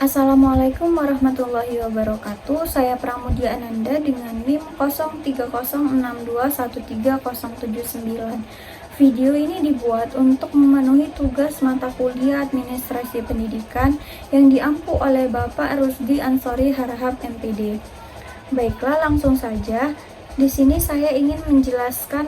Assalamualaikum warahmatullahi wabarakatuh. Saya Pramudia Ananda dengan NIM 0306213079. Video ini dibuat untuk memenuhi tugas mata kuliah Administrasi Pendidikan yang diampu oleh Bapak Rusdi Ansori Harahap MPD. Baiklah, langsung saja. Di sini saya ingin menjelaskan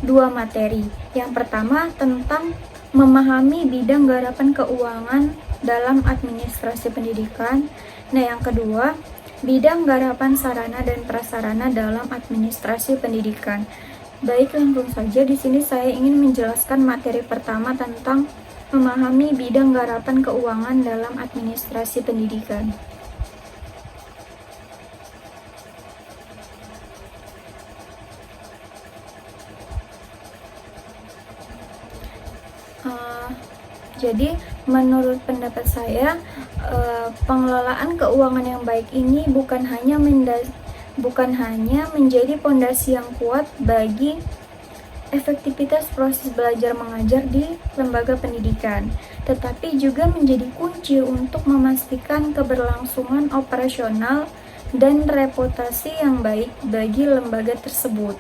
dua materi. Yang pertama tentang memahami bidang garapan keuangan dalam administrasi pendidikan. Nah, yang kedua, bidang garapan sarana dan prasarana dalam administrasi pendidikan. Baik, langsung saja di sini saya ingin menjelaskan materi pertama tentang memahami bidang garapan keuangan dalam administrasi pendidikan. Jadi menurut pendapat saya, pengelolaan keuangan yang baik ini bukan hanya menjadi pondasi yang kuat bagi efektivitas proses belajar mengajar di lembaga pendidikan, tetapi juga menjadi kunci untuk memastikan keberlangsungan operasional dan reputasi yang baik bagi lembaga tersebut.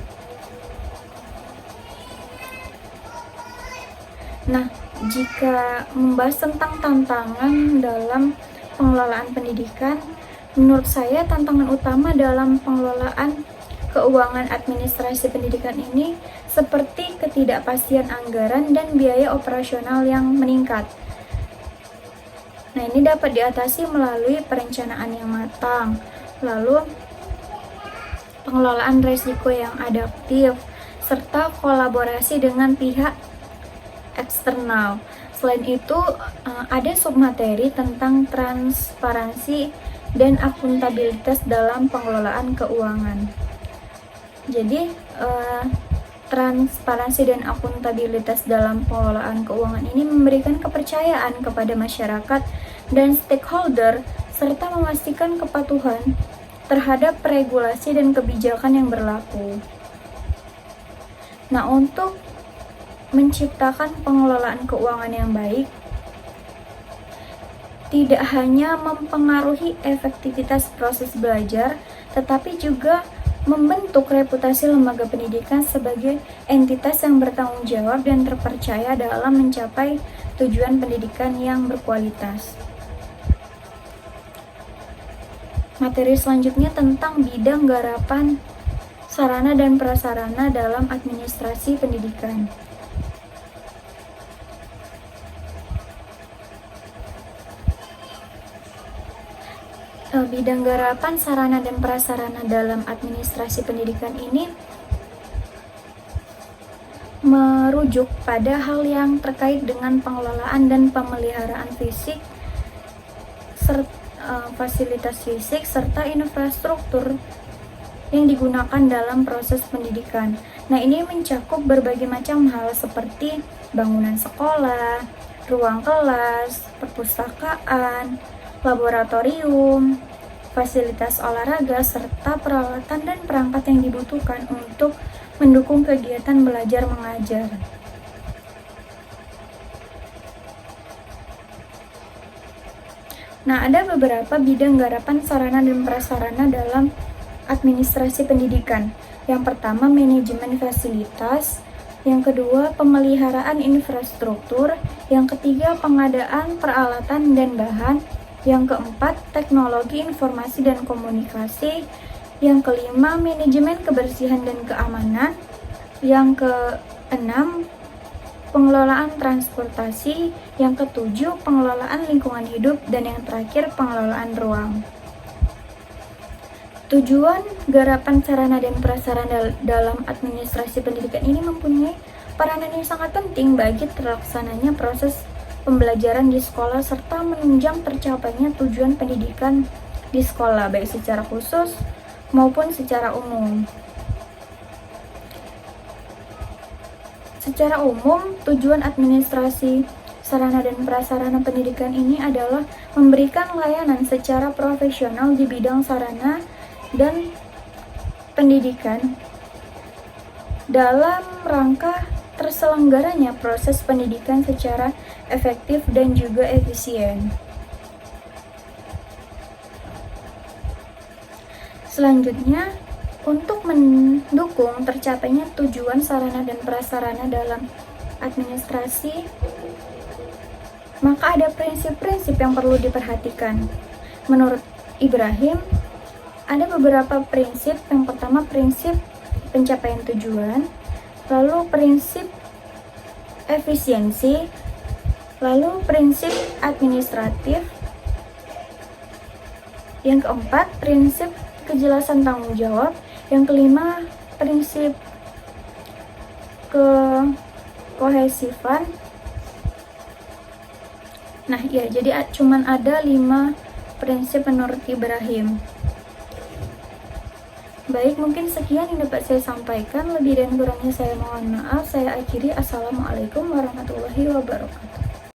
Nah, jika membahas tentang tantangan dalam pengelolaan pendidikan, menurut saya tantangan utama dalam pengelolaan keuangan administrasi pendidikan ini seperti ketidakpastian anggaran dan biaya operasional yang meningkat. Nah, ini dapat diatasi melalui perencanaan yang matang, lalu pengelolaan risiko yang adaptif, serta kolaborasi dengan pihak eksternal. Selain itu, ada submateri tentang transparansi dan akuntabilitas dalam pengelolaan keuangan. Jadi, transparansi dan akuntabilitas dalam pengelolaan keuangan ini memberikan kepercayaan kepada masyarakat dan stakeholder serta memastikan kepatuhan terhadap regulasi dan kebijakan yang berlaku. Nah, untuk menciptakan pengelolaan keuangan yang baik tidak hanya mempengaruhi efektivitas proses belajar, tetapi juga membentuk reputasi lembaga pendidikan sebagai entitas yang bertanggung jawab dan terpercaya dalam mencapai tujuan pendidikan yang berkualitas. Materi selanjutnya tentang bidang garapan sarana dan prasarana dalam administrasi pendidikan. Bidang garapan sarana dan prasarana dalam administrasi pendidikan ini merujuk pada hal yang terkait dengan pengelolaan dan pemeliharaan fisik, fasilitas fisik, serta infrastruktur yang digunakan dalam proses pendidikan. Nah, ini mencakup berbagai macam hal seperti bangunan sekolah, ruang kelas, perpustakaan, laboratorium, fasilitas olahraga, serta peralatan dan perangkat yang dibutuhkan untuk mendukung kegiatan belajar mengajar. Nah, ada beberapa bidang garapan sarana dan prasarana dalam administrasi pendidikan. Yang pertama, manajemen fasilitas. Yang kedua, pemeliharaan infrastruktur. Yang ketiga, pengadaan peralatan dan bahan. Yang keempat, teknologi informasi dan komunikasi. Yang kelima, manajemen kebersihan dan keamanan. Yang keenam, pengelolaan transportasi. Yang ketujuh, pengelolaan lingkungan hidup. Dan yang terakhir, pengelolaan ruang. Tujuan garapan sarana dan prasarana dalam administrasi pendidikan ini mempunyai peranan yang sangat penting bagi terlaksananya proses pembelajaran di sekolah serta menunjang tercapainya tujuan pendidikan di sekolah, baik secara khusus maupun secara umum. Secara umum, tujuan administrasi sarana dan prasarana pendidikan ini adalah memberikan layanan secara profesional di bidang sarana dan pendidikan dalam rangka terselenggaranya proses pendidikan secara efektif dan juga efisien. Selanjutnya, untuk mendukung tercapainya tujuan sarana dan prasarana dalam administrasi, maka ada prinsip-prinsip yang perlu diperhatikan. Menurut Ibrahim, ada beberapa prinsip. Yang pertama, prinsip pencapaian tujuan, lalu prinsip efisiensi, lalu prinsip administratif, yang keempat, prinsip kejelasan tanggung jawab, yang kelima, prinsip kohesifan. Nah ya, jadi cuman ada 5 prinsip menurut Ibrahim. Baik, mungkin sekian yang dapat saya sampaikan. Lebih dan kurangnya saya mohon maaf. Saya akhiri. Assalamualaikum warahmatullahi wabarakatuh.